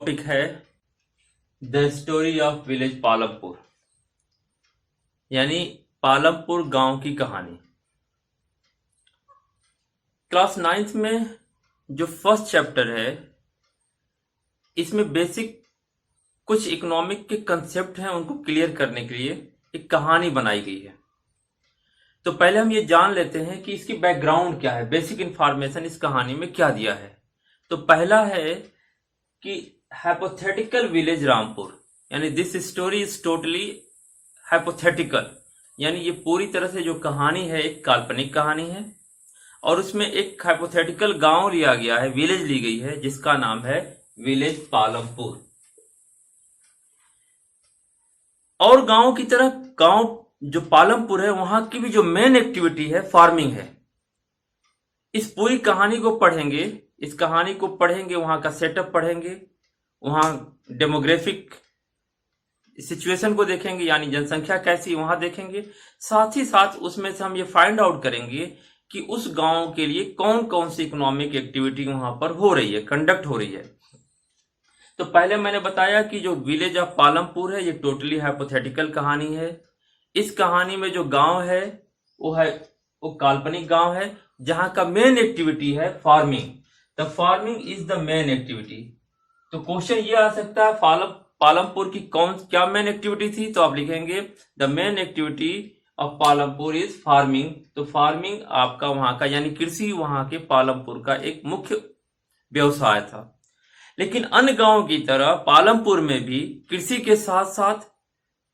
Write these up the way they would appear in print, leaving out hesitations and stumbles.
Topic है the story of village Palampur, यानी पालमपुर गांव की कहानी। क्लास 9th में जो फर्स्ट चैप्टर है, इसमें बेसिक कुछ इकोनॉमिक के कंसेप्ट हैं, उनको क्लियर करने के लिए एक कहानी बनाई गई है। तो पहले हम ये जान लेते हैं कि इसकी बैकग्राउंड क्या है, बेसिक इंफॉर्मेशन इस कहानी में क्या दिया है। तो पहला है कि हाइपोथेटिकल विलेज रामपुर, यानी this story is totally hypothetical, यानी ये पूरी तरह से जो कहानी है एक काल्पनिक कहानी है और उसमें एक हाइपोथेटिकल गांव लिया गया है, विलेज ली गई है जिसका नाम है विलेज पालमपुर। और गांव की तरह गांव जो पालमपुर है वहां की भी जो मेन एक्टिविटी है फार्मिंग है। इस पूरी कहानी को पढ़ेंगे, इस कहानी को पढ़ेंगे, वहां का सेटअप पढ़ेंगे, वहां डेमोग्राफिक सिचुएशन को देखेंगे, यानी जनसंख्या कैसी वहां देखेंगे। साथ ही साथ उसमें से हम ये फाइंड आउट करेंगे कि उस गांव के लिए कौन कौन सी इकोनॉमिक एक्टिविटी वहां पर हो रही है, कंडक्ट हो रही है। तो पहले मैंने बताया कि जो विलेज ऑफ पालमपुर है ये टोटली हाइपोथेटिकल कहानी है। इस कहानी में जो गांव है वो काल्पनिक गांव है जहां का मेन एक्टिविटी है farming. The farming is the main activity. तो क्वेश्चन ये आ सकता है पालमपुर की क्या मेन एक्टिविटी थी, तो आप लिखेंगे the main activity of Palampur is farming. तो फार्मिंग आपका वहां का यानी कृषि वहां के पालमपुर का एक मुख्य व्यवसाय था। लेकिन अन्य गांवों की तरह पालमपुर में भी कृषि के साथ साथ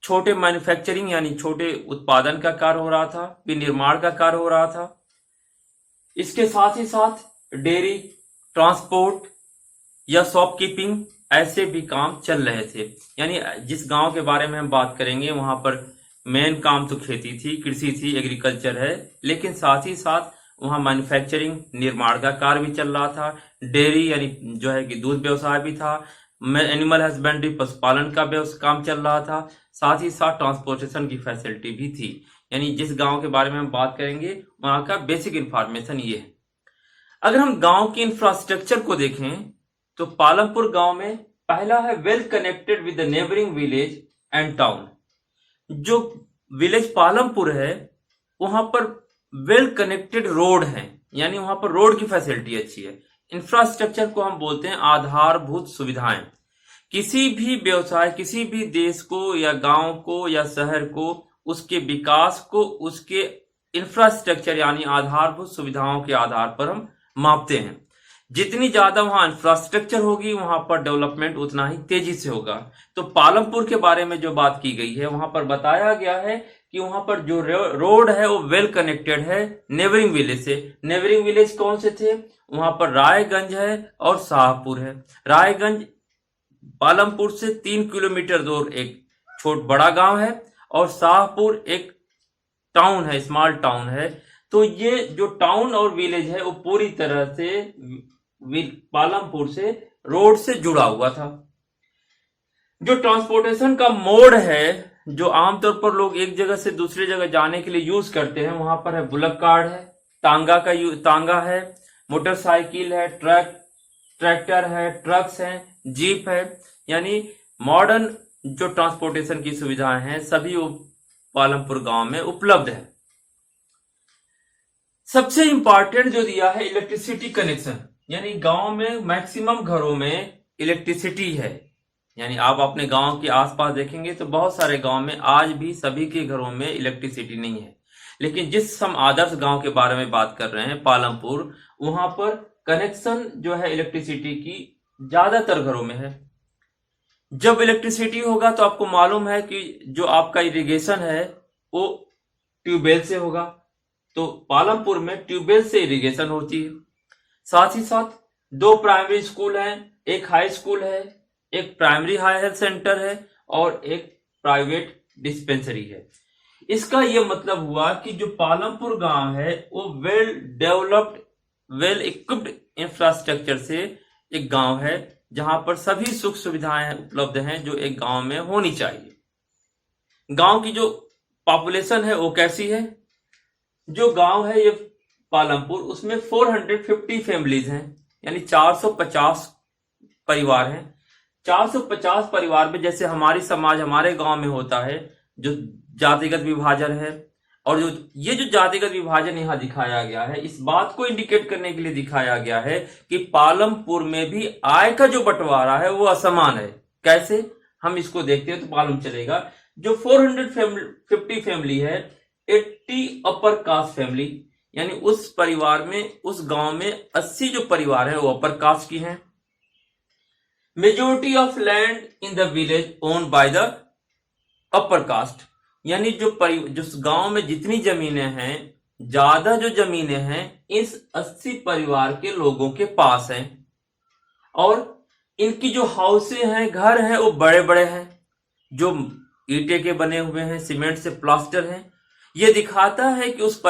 छोटे मैन्युफैक्चरिंग यानी छोटे उत्पादन का कार्य हो रहा था, विनिर्माण का कार्य हो रहा था। इसके साथ ही साथ डेयरी, ट्रांसपोर्ट या शॉपकीपिंग ऐसे भी काम चल रहे थे। यानी जिस गांव के बारे में हम बात करेंगे वहां पर मेन काम तो खेती थी, कृषि थी, एग्रीकल्चर है, लेकिन साथ ही साथ वहां मैन्युफैक्चरिंग, निर्माण का कार्य भी चल रहा था। डेयरी यानी जो है कि दूध व्यवसाय भी था, एनिमल हस्बेंड्री पशुपालन का काम चल रहा था। साथ ही साथ ट्रांसपोर्टेशन की फैसिलिटी भी थी। यानी जिस गांव के बारे में हम बात करेंगे वहां का बेसिक इंफॉर्मेशन ये है। अगर हम गांव की इंफ्रास्ट्रक्चर को देखें तो पालमपुर गांव में पहला है well connected with the neighbouring village and town. जो विलेज पालमपुर है वहां पर वेल कनेक्टेड रोड है, यानी वहां पर रोड की फैसिलिटी अच्छी है। इंफ्रास्ट्रक्चर को हम बोलते हैं आधारभूत सुविधाएं। किसी भी व्यवसाय, किसी भी देश को या गांव को या शहर को, उसके विकास को उसके इंफ्रास्ट्रक्चर यानी आधारभूत सुविधाओं के आधार पर हम मापते हैं। जितनी ज्यादा वहां इंफ्रास्ट्रक्चर होगी वहां पर डेवलपमेंट उतना ही तेजी से होगा। तो पालमपुर के बारे में जो बात की गई है वहां पर बताया गया है कि वहां पर जो रोड है वो वेल कनेक्टेड है नेबरिंग विलेज से। नेबरिंग विलेज कौन से थे? वहां पर रायगंज है और शाहपुर है। रायगंज पालमपुर से 3 किलोमीटर दूर एक बड़ा गांव है और शाहपुर एक टाउन है, स्मॉल टाउन है। तो ये जो टाउन और विलेज है वो पूरी तरह से पालमपुर से रोड से जुड़ा हुआ था। जो ट्रांसपोर्टेशन का मोड है जो आमतौर पर लोग एक जगह से दूसरी जगह जाने के लिए यूज करते हैं, वहां पर है बुलक कार्ड है, तांगा है, मोटरसाइकिल है, ट्रैक्टर है, ट्रक्स हैं, जीप है। यानी मॉडर्न जो ट्रांसपोर्टेशन की सुविधाएं हैं सभी पालमपुर गांव में उपलब्ध है। सबसे इंपॉर्टेंट जो दिया है इलेक्ट्रिसिटी कनेक्शन, यानी गांव में मैक्सिमम घरों में इलेक्ट्रिसिटी है। यानी आप अपने गांव के आसपास देखेंगे तो बहुत सारे गांव में आज भी सभी के घरों में इलेक्ट्रिसिटी नहीं है। लेकिन जिस हम आदर्श गांव के बारे में बात कर रहे हैं पालमपुर, वहां पर कनेक्शन जो है इलेक्ट्रिसिटी की ज्यादातर घरों में है। जब इलेक्ट्रिसिटी होगा तो आपको मालूम है कि जो आपका इरिगेशन है वो ट्यूबवेल से होगा। तो पालमपुर में ट्यूबवेल से इरिगेशन होती है। साथ ही साथ 2 प्राइमरी स्कूल हैं, एक हाई स्कूल है, एक प्राइमरी हाई हेल्थ सेंटर है और एक प्राइवेट डिस्पेंसरी है। इसका यह मतलब हुआ कि जो पालमपुर गांव है वो well developed, well equipped infrastructure से एक गांव है जहां पर सभी सुख सुविधाएं उपलब्ध हैं जो एक गांव में होनी चाहिए। गांव की जो पॉपुलेशन है वो कैसी है? जो गांव है ये पालमपुर, उसमें 450 फैमिलीज हैं, यानी 450 परिवार हैं। 450 परिवार में, जैसे हमारी समाज हमारे गांव में होता है, जो जातिगत विभाजन है, और जो जातिगत विभाजन यहां दिखाया गया है, इस बात को इंडिकेट करने के लिए दिखाया गया है कि पालमपुर में भी आय का जो बंटवारा है वो असमान है। कैसे, हम इसको देखते हैं तो मालूम चलेगा। जो 450 फैमिली है, 80 अपर कास्ट फैमिली, यानी उस परिवार में, उस गांव में 80 जो परिवार है वो अपर कास्ट की हैं। Majority of land in the village owned by the upper caste, यानी जो गांव में जितनी जमीनें हैं, ज्यादा जो जमीनें हैं इस 80 परिवार के लोगों के पास हैं, और इनकी जो हाउसें हैं, घर हैं, वो बड़े बड़े हैं, जो ईंटे के बने हुए हैं, सीमेंट से प्लास्टर हैं। यह दिखाता है कि उस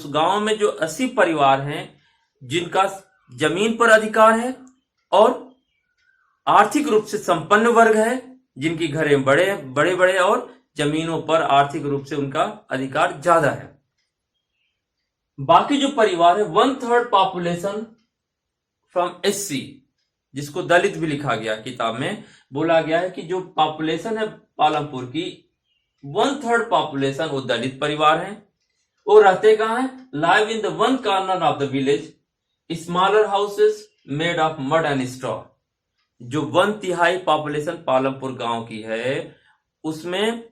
गांव में जो 80 परिवार हैं जिनका जमीन पर अधिकार है, और आर्थिक रूप से संपन्न वर्ग है, जिनकी घरें बड़े बड़े और जमीनों पर आर्थिक रूप से उनका अधिकार ज्यादा है। बाकी जो परिवार है, 1/3 पॉपुलेशन फ्रॉम एससी, जिसको दलित भी लिखा गया किताब में, बोला गया है कि जो पॉपुलेशन है पालमपुर की, 1/3 पॉपुलेशन वो दलित परिवार हैं। वो रहते कहां है? Live in the one corner of the village, smaller houses made of mud and straw. जो 1/3 पॉपुलेशन पालमपुर गांव की है, उसमें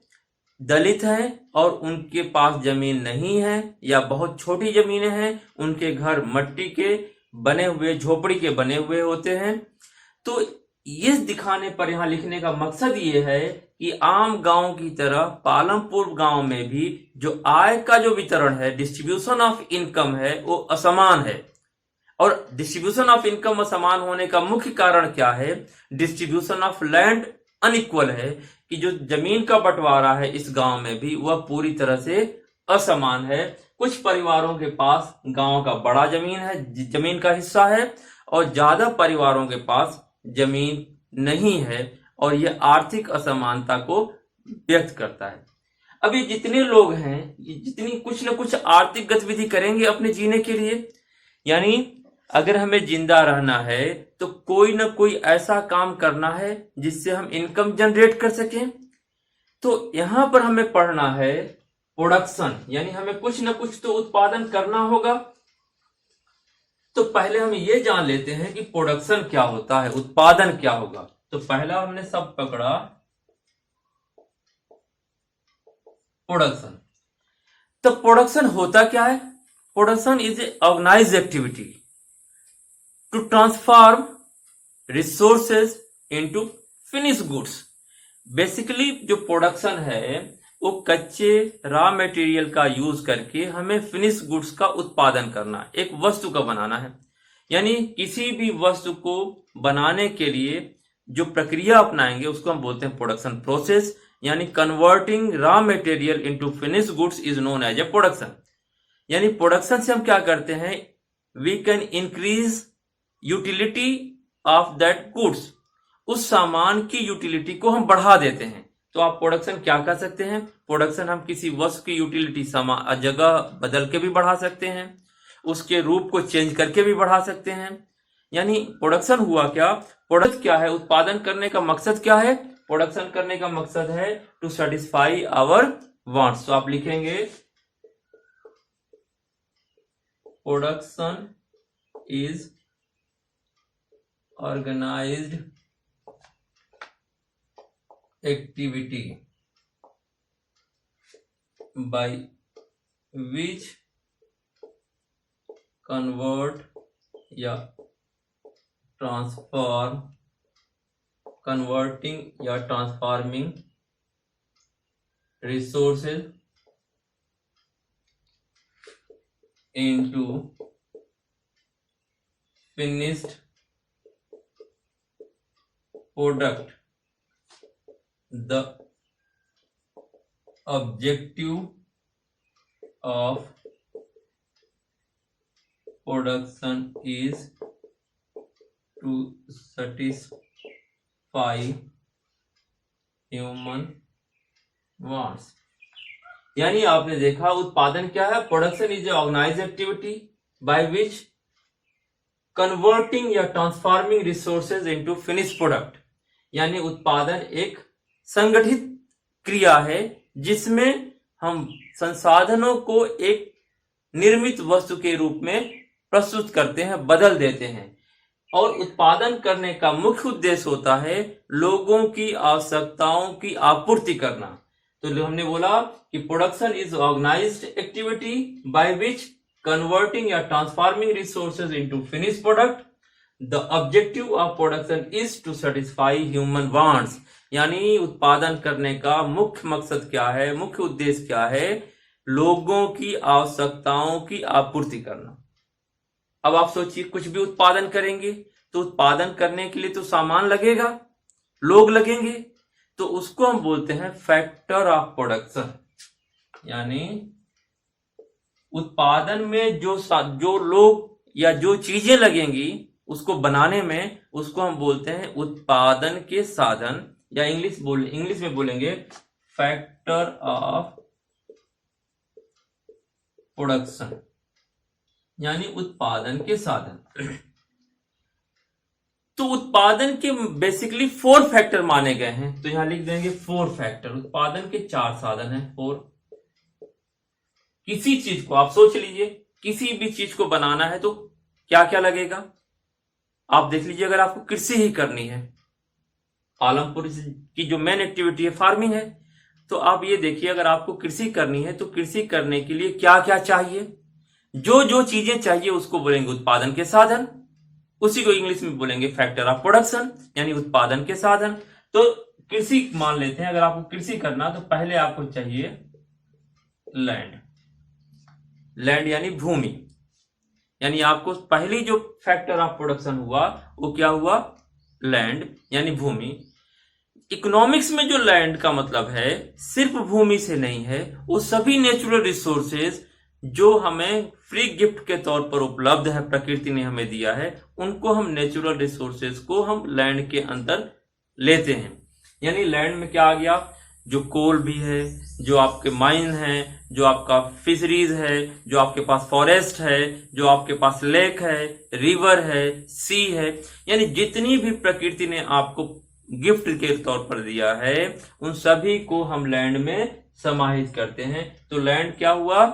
दलित हैं और उनके पास जमीन नहीं है या बहुत छोटी जमीनें हैं। उनके घर मट्टी के बने हुए, झोपड़ी के बने हुए होते हैं। तो ये दिखाने पर यहां लिखने का मकसद ये है कि आम गांव की तरह पालमपुर गांव में भी जो आय का जो वितरण है, डिस्ट्रीब्यूशन ऑफ इनकम है, वो असमान है। और डिस्ट्रीब्यूशन ऑफ इनकम असमान होने का मुख्य कारण क्या है? डिस्ट्रीब्यूशन ऑफ लैंड अनइक्वल है, कि जो जमीन का बंटवारा है इस गांव में भी वह पूरी तरह से असमान है। कुछ परिवारों के पास गांव का बड़ा जमीन का हिस्सा है, और ज्यादा परिवारों के पास जमीन नहीं है, और यह आर्थिक असमानता को व्यक्त करता है। अब ये जितने लोग हैं, ये जितनी कुछ न कुछ आर्थिक गतिविधि करेंगे अपने जीने के लिए, यानी अगर हमें जिंदा रहना है तो कोई ना कोई ऐसा काम करना है जिससे हम इनकम जनरेट कर सकें। तो यहां पर हमें पढ़ना है प्रोडक्शन, यानी हमें कुछ ना कुछ तो उत्पादन करना होगा। तो पहले हम ये जान लेते हैं कि प्रोडक्शन क्या होता है, उत्पादन क्या होगा। तो पहला हमने सब पकड़ा प्रोडक्शन। तो प्रोडक्शन होता क्या है? Production is a organized activity to transform resources into finished goods। Basically जो प्रोडक्शन है वो कच्चे रॉ मटेरियल का यूज करके हमें फिनिश गुड्स का उत्पादन करना, एक वस्तु का बनाना है। यानी किसी भी वस्तु को बनाने के लिए जो प्रक्रिया अपनाएंगे उसको हम बोलते हैं प्रोडक्शन प्रोसेस। यानी converting raw material into finish goods is known as a production. यानी प्रोडक्शन से हम क्या करते हैं? We can increase utility of that goods, उस सामान की यूटिलिटी को हम बढ़ा देते हैं। तो आप प्रोडक्शन क्या कर सकते हैं? प्रोडक्शन हम किसी वस्तु की यूटिलिटी जगह बदल के भी बढ़ा सकते हैं, उसके रूप को चेंज करके भी बढ़ा सकते हैं। यानी प्रोडक्शन हुआ क्या? प्रोडक्ट क्या है? उत्पादन करने का मकसद क्या है? प्रोडक्शन करने का मकसद है टू सेटिस्फाई आवर वांट्स। तो आप लिखेंगे production is organized activity by which converting या transforming resources into finished product। The objective of production is to satisfy human wants। यानी आपने देखा उत्पादन क्या है? Production is a organized activity by which converting या transforming resources into finish product. यानी उत्पादन एक संगठित क्रिया है जिसमें हम संसाधनों को एक निर्मित वस्तु के रूप में प्रस्तुत करते हैं, बदल देते हैं। और उत्पादन करने का मुख्य उद्देश्य होता है लोगों की आवश्यकताओं की आपूर्ति करना। तो हमने बोला कि production is organized activity by which converting या transforming resources into finish product. The objective of production is to satisfy human wants. यानी उत्पादन करने का मुख्य मकसद क्या है, मुख्य उद्देश्य क्या है? लोगों की आवश्यकताओं की आपूर्ति करना। अब आप सोचिए, कुछ भी उत्पादन करेंगे तो उत्पादन करने के लिए तो सामान लगेगा, लोग लगेंगे, तो उसको हम बोलते हैं फैक्टर ऑफ प्रोडक्शन। यानी उत्पादन में जो लोग या जो चीजें लगेंगी उसको बनाने में, उसको हम बोलते हैं उत्पादन के साधन, या इंग्लिश में बोलेंगे फैक्टर ऑफ प्रोडक्शन, यानी उत्पादन के साधन। तो उत्पादन के बेसिकली 4 फैक्टर माने गए हैं, तो यहां लिख देंगे 4 फैक्टर। उत्पादन के 4 साधन हैं, 4। किसी चीज को आप सोच लीजिए, किसी भी चीज को बनाना है तो क्या क्या लगेगा? आप देख लीजिए, अगर आपको कृषि ही करनी है, पालमपुर की जो मेन एक्टिविटी है फार्मिंग है, तो आप ये देखिए, अगर आपको कृषि करनी है तो कृषि करने के लिए क्या क्या चाहिए? जो जो चीजें चाहिए उसको बोलेंगे उत्पादन के साधन, उसी को इंग्लिश में बोलेंगे फैक्टर ऑफ प्रोडक्शन, यानी उत्पादन के साधन। तो कृषि मान लेते हैं, अगर आपको कृषि करना तो पहले आपको चाहिए लैंड यानी भूमि। यानी आपको पहली जो फैक्टर ऑफ प्रोडक्शन हुआ वो क्या हुआ? लैंड यानी भूमि। इकोनॉमिक्स में जो लैंड का मतलब है सिर्फ भूमि से नहीं है, वो सभी नेचुरल रिसोर्सेज जो हमें फ्री गिफ्ट के तौर पर उपलब्ध है, प्रकृति ने हमें दिया है, उनको हम नेचुरल रिसोर्सेज को हम लैंड के अंदर लेते हैं। यानी लैंड में क्या आ गया? जो कोल भी है, जो आपके माइन है, जो आपका फिशरीज है, जो आपके पास फॉरेस्ट है, जो आपके पास लेक है, रिवर है, सी है, यानी जितनी भी प्रकृति ने आपको गिफ्ट के तौर पर दिया है उन सभी को हम लैंड में समाहित करते हैं। तो लैंड क्या हुआ?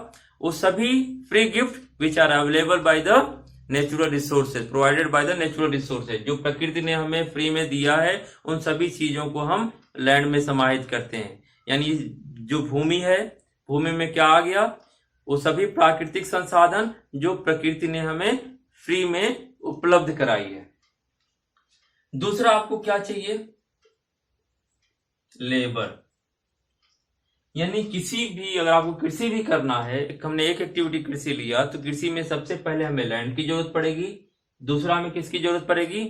वो सभी free gift which are available by the natural resources, provided by the natural resources, जो प्रकृति ने हमें फ्री में दिया है, उन सभी चीजों को हम लैंड में समाहित करते हैं। यानी जो भूमि है, भूमि में क्या आ गया? वो सभी प्राकृतिक संसाधन जो प्रकृति ने हमें फ्री में उपलब्ध कराई है। दूसरा आपको क्या चाहिए? लेबर। यानी किसी भी, अगर आपको कृषि भी करना है, हमने एक एक्टिविटी कृषि लिया, तो कृषि में सबसे पहले हमें लैंड की जरूरत पड़ेगी, दूसरा हमें किसकी जरूरत पड़ेगी?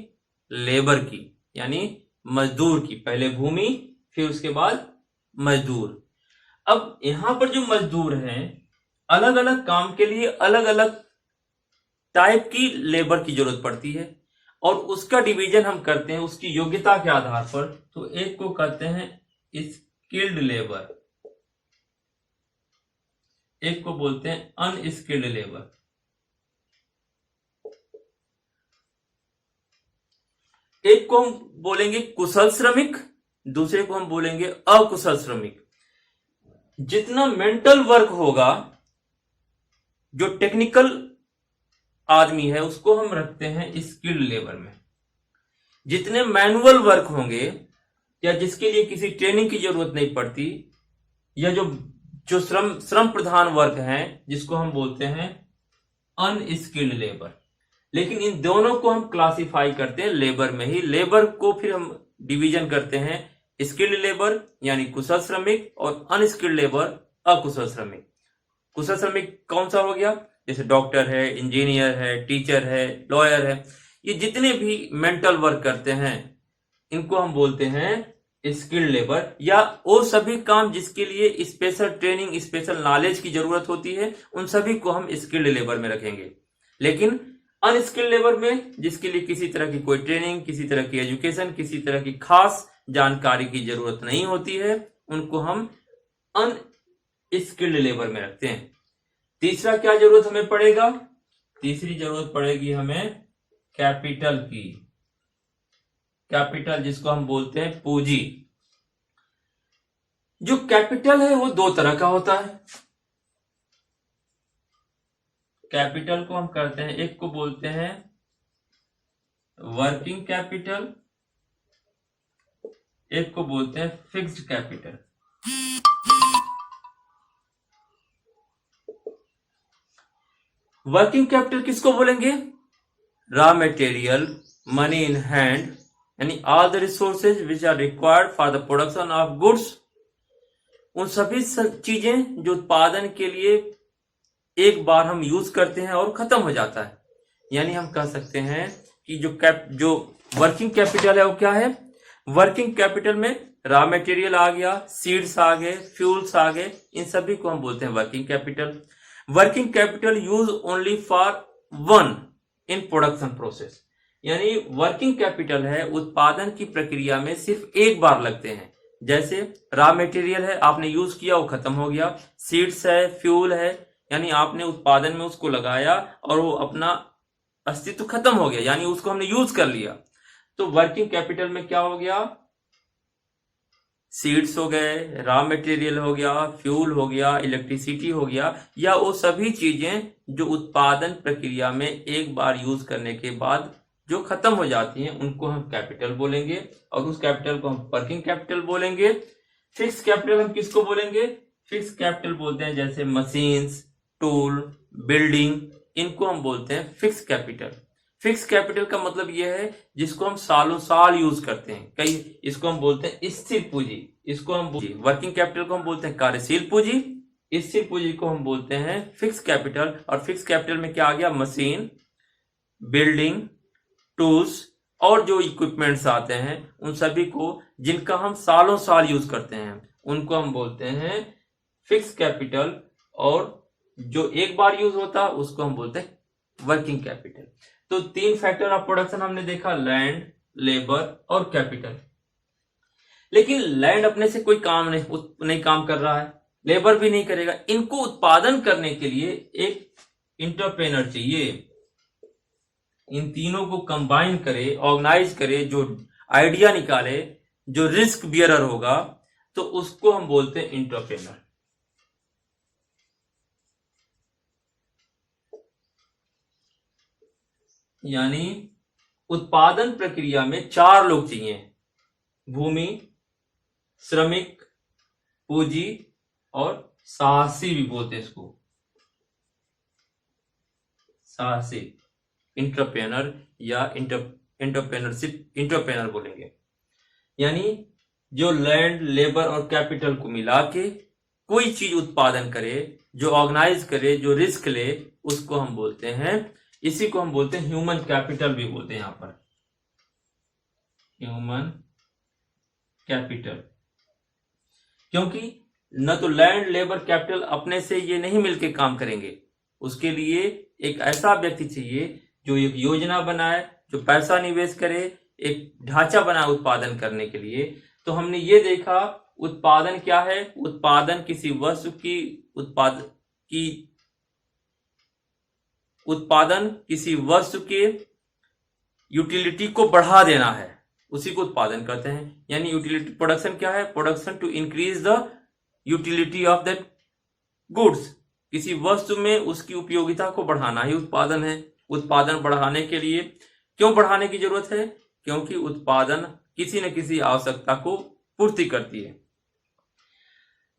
लेबर की, यानी मजदूर की। पहले भूमि, फिर उसके बाद मजदूर। अब यहां पर जो मजदूर हैं, अलग अलग काम के लिए अलग अलग टाइप की लेबर की जरूरत पड़ती है, और उसका डिवीजन हम करते हैं उसकी योग्यता के आधार पर। तो एक को कहते हैं स्किल्ड लेबर, एक को बोलते हैं अनस्किल्ड लेबर। एक को हम बोलेंगे कुशल श्रमिक, दूसरे को हम बोलेंगे अकुशल श्रमिक। जितना मेंटल वर्क होगा, जो टेक्निकल आदमी है, उसको हम रखते हैं स्किल्ड लेबर में। जितने मैनुअल वर्क होंगे या जिसके लिए किसी ट्रेनिंग की जरूरत नहीं पड़ती, या जो श्रम प्रधान वर्क हैं, जिसको हम बोलते हैं अनस्किल्ड लेबर। लेकिन इन दोनों को हम क्लासिफाई करते हैं लेबर में ही। लेबर को फिर हम डिवीजन करते हैं स्किल्ड लेबर यानी कुशल श्रमिक, और अनस्किल्ड लेबर अकुशल श्रमिक। कुशल श्रमिक कौन सा हो गया? जैसे डॉक्टर है, इंजीनियर है, टीचर है, लॉयर है, ये जितने भी मेंटल वर्क करते हैं इनको हम बोलते हैं स्किल्ड लेबर। या वो सभी काम जिसके लिए स्पेशल ट्रेनिंग, स्पेशल नॉलेज की जरूरत होती है, उन सभी को हम स्किल्ड लेबर में रखेंगे। लेकिन अनस्किल्ड लेबर में, जिसके लिए किसी तरह की कोई ट्रेनिंग, किसी तरह की एजुकेशन, किसी तरह की खास जानकारी की जरूरत नहीं होती है, उनको हम अनस्किल्ड लेबर में रखते हैं। तीसरा क्या जरूरत हमें पड़ेगा? तीसरी जरूरत पड़ेगी हमें कैपिटल की। कैपिटल जिसको हम बोलते हैं पूंजी। जो कैपिटल है वो दो तरह का होता है। कैपिटल को हम करते हैं, एक को बोलते हैं वर्किंग कैपिटल, एक को बोलते हैं फिक्स्ड कैपिटल। वर्किंग कैपिटल किसको बोलेंगे? Raw material, money in hand, यानी all the resources which are required for the production of goods. उन सभी चीजें जो उत्पादन के लिए एक बार हम यूज करते हैं और खत्म हो जाता है। यानी हम कह सकते हैं कि जो वर्किंग कैपिटल है वो क्या है? वर्किंग कैपिटल में रॉ मटेरियल आ गया, सीड्स आ गए, फ्यूल्स आ गए, इन सभी को हम बोलते हैं working capital. Working capital use only for one in production process, यानी वर्किंग कैपिटल है उत्पादन की प्रक्रिया में सिर्फ एक बार लगते हैं। जैसे रॉ मटेरियल है, आपने यूज किया, वो खत्म हो गया। सीड्स है, फ्यूल है, यानी आपने उत्पादन में उसको लगाया और वो अपना अस्तित्व खत्म हो गया, यानी उसको हमने यूज कर लिया। तो वर्किंग कैपिटल में क्या हो गया? सीड्स हो गए, रॉ मटेरियल हो गया, फ्यूल हो गया, इलेक्ट्रिसिटी हो गया, या वो सभी चीजें जो उत्पादन प्रक्रिया में एक बार यूज करने के बाद जो खत्म हो जाती हैं उनको हम कैपिटल बोलेंगे, और उस कैपिटल को हम वर्किंग कैपिटल बोलेंगे। फिक्स कैपिटल हम किसको बोलेंगे? फिक्स कैपिटल बोलते हैं जैसे मशीन्स, टूल, बिल्डिंग, इनको हम बोलते हैं फिक्स कैपिटल। फिक्स कैपिटल का मतलब यह है जिसको हम सालों साल यूज करते हैं। इसको हम बोलते हैं स्थिर पूंजी, इसको हम वर्किंग कैपिटल को हम बोलते हैं कार्यशील पूंजी, स्थिर पूंजी को हम बोलते हैं फिक्स कैपिटल। और फिक्स कैपिटल में क्या आ गया? मशीन, बिल्डिंग, टूल्स और जो इक्विपमेंट्स आते हैं उन सभी को जिनका हम सालों साल यूज करते हैं उनको हम बोलते हैं फिक्स कैपिटल, और जो एक बार यूज होता है उसको हम बोलते हैं वर्किंग कैपिटल। तो तीन फैक्टर ऑफ प्रोडक्शन हमने देखा, लैंड, लेबर और कैपिटल। लेकिन लैंड अपने से कोई काम नहीं काम कर रहा है, लेबर भी नहीं करेगा। इनको उत्पादन करने के लिए एक इंटरप्रेनर चाहिए, इन तीनों को कंबाइन करे, ऑर्गेनाइज करे, जो आइडिया निकाले, जो रिस्क बियरर होगा, तो उसको हम बोलते हैं इंटरप्रेनर। यानी उत्पादन प्रक्रिया में चार लोग चाहिए, भूमि, श्रमिक, पूंजी और साहसी भी बोलते हैं इसको, साहसी, इंटरप्रेनर या इंटरप्रेनरशिप, इंटरप्रेनर बोलेंगे। यानी जो लैंड, लेबर और कैपिटल को मिला के कोई चीज उत्पादन करे, जो ऑर्गेनाइज करे, जो रिस्क ले, उसको हम बोलते हैं, इसी को हम बोलते हैं ह्यूमन कैपिटल भी बोलते हैं। यहां पर ह्यूमन कैपिटल, क्योंकि न तो लैंड, लेबर, कैपिटल अपने से ये नहीं मिलके काम करेंगे, उसके लिए एक ऐसा व्यक्ति चाहिए जो एक योजना बनाए, जो पैसा निवेश करे, एक ढांचा बनाए उत्पादन करने के लिए। तो हमने ये देखा उत्पादन क्या है? उत्पादन किसी वस्तु की उत्पादन किसी वस्तु के यूटिलिटी को बढ़ा देना है, उसी को उत्पादन कहते हैं। यानी यूटिलिटी प्रोडक्शन क्या है? Production to increase the utility of that goods, किसी वस्तु में उसकी उपयोगिता को बढ़ाना ही उत्पादन है। उत्पादन बढ़ाने के लिए क्यों बढ़ाने की जरूरत है? क्योंकि उत्पादन किसी न किसी आवश्यकता को पूर्ति करती है।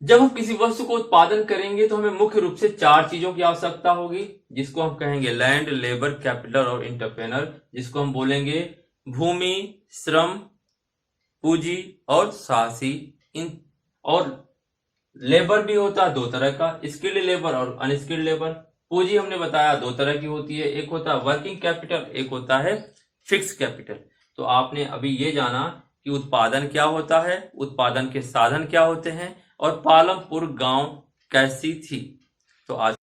जब हम किसी वस्तु को उत्पादन करेंगे तो हमें मुख्य रूप से चार चीजों की आवश्यकता होगी, जिसको हम कहेंगे लैंड, लेबर, कैपिटल और इंटरप्रेनर, जिसको हम बोलेंगे भूमि, श्रम, पूंजी और साहसी। और लेबर भी होता है दो तरह का, स्किल्ड लेबर और अनस्किल्ड लेबर। पूंजी हमने बताया दो तरह की होती है, एक होता है वर्किंग कैपिटल, एक होता है फिक्स कैपिटल। तो आपने अभी ये जाना कि उत्पादन क्या होता है, उत्पादन के साधन क्या होते हैं और पालमपुर गांव कैसी थी। तो आज